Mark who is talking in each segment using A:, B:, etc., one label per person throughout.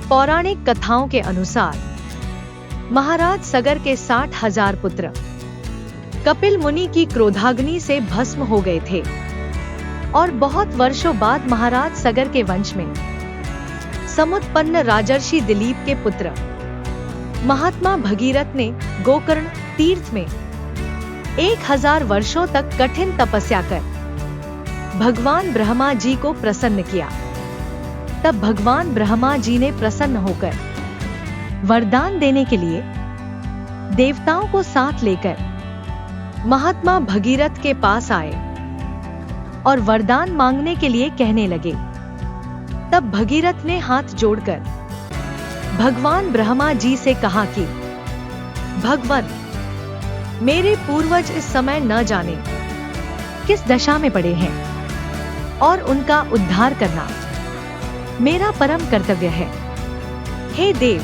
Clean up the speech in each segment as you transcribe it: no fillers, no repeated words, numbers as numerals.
A: पौराणिक कथाओं के अनुसार महाराज सगर के 60,000 पुत्र कपिल मुनि की क्रोधाग्नि से भस्म हो गए थे और बहुत वर्षों बाद महाराज सगर के वंश में समुत्पन्न राजर्षि दिलीप के पुत्र महात्मा भगीरथ ने गोकर्ण तीर्थ में 1000 वर्षों तक कठिन तपस्या कर भगवान ब्रह्मा जी को प्रसन्न किया। तब भगवान ब्रह्मा जी ने प्रसन्न होकर वरदान देने के लिए देवताओं को साथ लेकर महात्मा भगीरथ के पास आए और वरदान मांगने के लिए कहने लगे। तब भगीरथ ने हाथ जोड़कर भगवान ब्रह्मा जी से कहा कि भगवान, मेरे पूर्वज इस समय न जाने किस दशा में पड़े हैं और उनका उद्धार करना मेरा परम कर्तव्य है। हे देव,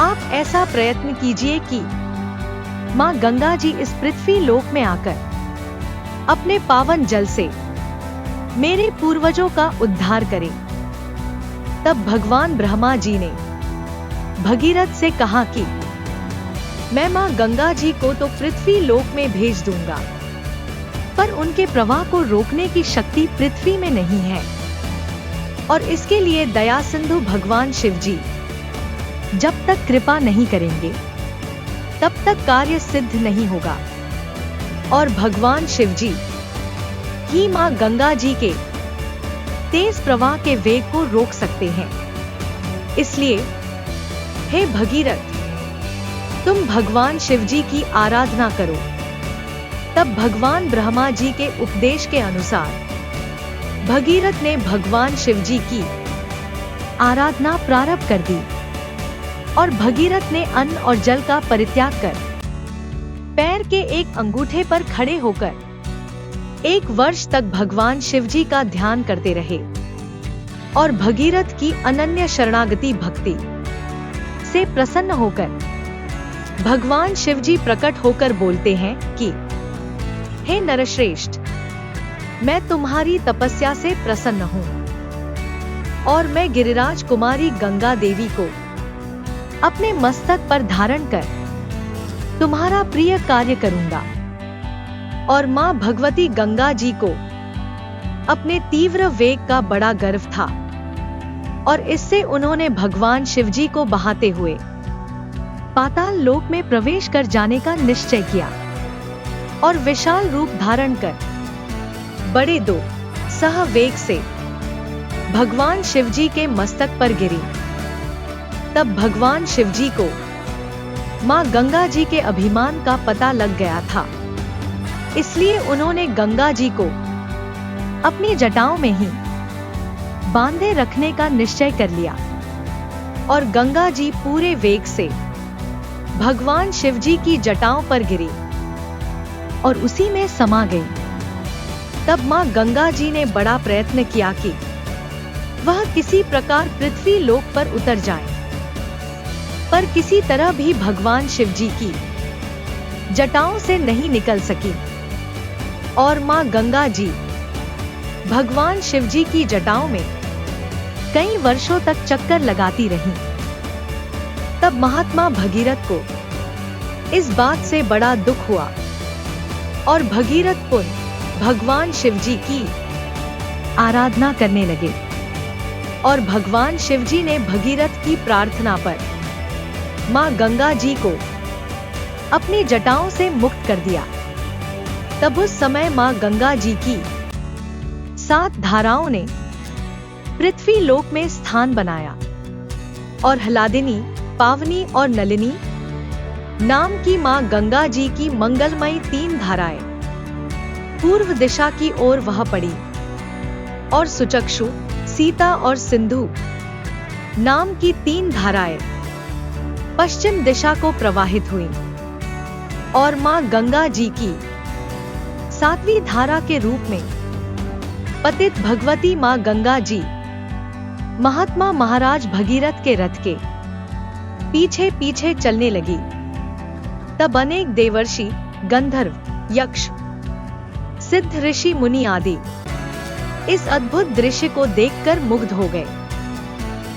A: आप ऐसा प्रयत्न कीजिए कि मां गंगा जी इस पृथ्वी लोक में आकर अपने पावन जल से मेरे पूर्वजों का उद्धार करें। तब भगवान ब्रह्मा जी ने भगीरथ से कहा कि मैं मां गंगा जी को तो पृथ्वी लोक में भेज दूंगा, पर उनके प्रवाह को रोकने की शक्ति पृथ्वी में नहीं है और इसके लिए दया सिंधु भगवान शिव जी जब तक कृपा नहीं करेंगे तब तक कार्य सिद्ध नहीं होगा और भगवान शिव जी ही मां गंगा जी के तेज प्रवाह के वेग को रोक सकते हैं। इसलिए हे भगीरथ, तुम भगवान शिव जी की आराधना करो। तब भगवान ब्रह्मा जी के उपदेश के अनुसार भगीरथ ने भगवान शिव जी की आराधना प्रारंभ कर दी और भगीरथ ने अन्न और जल का परित्याग कर पैर के एक अंगूठे पर खड़े होकर 1 वर्ष तक भगवान शिव जी का ध्यान करते रहे और भगीरथ की अनन्य शरणागति भक्ति से प्रसन्न होकर भगवान शिव जी प्रकट होकर बोलते हैं कि हे नरश्रेष्ठ, मैं तुम्हारी तपस्या से प्रसन्न हूँ और मैं गिरिराज कुमारी गंगा देवी को अपने मस्तक पर धारण कर तुम्हारा प्रिय कार्य करूंगा। और मां भगवती गंगा जी को अपने तीव्र वेग का बड़ा गर्व था और इससे उन्होंने भगवान शिव जी को बहाते हुए पाताल लोक में प्रवेश कर जाने का निश्चय किया और विशाल रूप धारण कर बड़े 2 सहवेग से भगवान शिव जी के मस्तक पर गिरी। तब भगवान शिव जी को मां गंगा जी के अभिमान का पता लग गया था, इसलिए उन्होंने गंगा जी को अपनी जटाओं में ही बांधे रखने का निश्चय कर लिया और गंगा जी पूरे वेग से भगवान शिव जी की जटाओं पर गिरी और उसी में समा गई। तब मां गंगा जी ने बड़ा प्रयत्न किया कि वह किसी प्रकार पृथ्वी लोक पर उतर जाए, पर किसी तरह भी भगवान शिव जी की जटाओं से नहीं निकल सकी और मां गंगा जी भगवान शिव जी की जटाओं में कई वर्षों तक चक्कर लगाती रहीं। तब महात्मा भगीरथ को इस बात से बड़ा दुख हुआ और भगीरथ पुनः भगवान शिव जी की आराधना करने लगे और भगवान शिव जी ने भगीरथ की प्रार्थना पर मां गंगा जी को अपनी जटाओं से मुक्त कर दिया। तब उस समय मां गंगा जी की 7 धाराओं ने पृथ्वी लोक में स्थान बनाया और हलादिनी, पावनी और नलिनी नाम की मां गंगा जी की मंगलमयी 3 धाराएं पूर्व दिशा की ओर वह पड़ी और सुचक्षु, सीता और सिंधु नाम की 3 धाराएं पश्चिम दिशा को प्रवाहित हुई और मां गंगा जी की 7वीं धारा के रूप में पतित भगवती मां गंगा जी महात्मा महाराज भगीरथ के रथ के पीछे पीछे चलने लगी। तब अनेक देवर्षि, गंधर्व, यक्ष, सिद्ध, ऋषि, मुनि आदि इस अद्भुत दृश्य को देखकर मुग्ध हो गए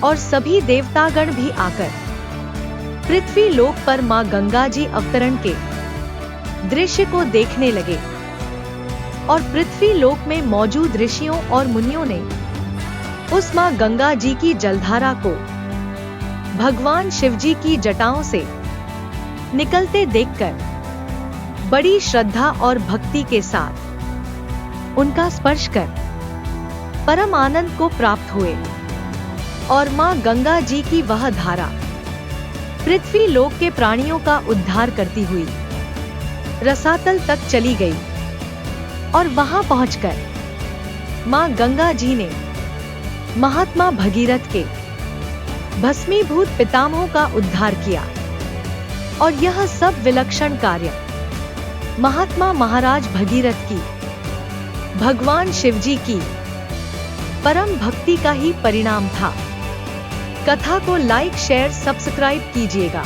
A: और सभी देवतागण भी आकर पृथ्वी लोक पर मां गंगा जी अवतरण के दृश्य को देखने लगे। और पृथ्वी लोक में मौजूद ऋषियों और मुनियों ने उस मां गंगा जी की जलधारा को भगवान शिव जी की जटाओं से निकलते देखकर बड़ी श्रद्धा और भक्ति के साथ उनका स्पर्श कर परम आनंद को प्राप्त हुए। और मां गंगा जी की वह धारा पृथ्वी लोक के प्राणियों का उद्धार करती हुई रसातल तक चली गई। और वहां पहुंचकर मां गंगा जी ने महात्मा भगीरथ के भस्मीभूत पितामहों का उद्धार किया। और यह सब विलक्षण कार्य महात्मा महाराज भगीरथ की भगवान शिव जी की परम भक्ति का ही परिणाम था। कथा को लाइक शेयर सब्सक्राइब कीजिएगा।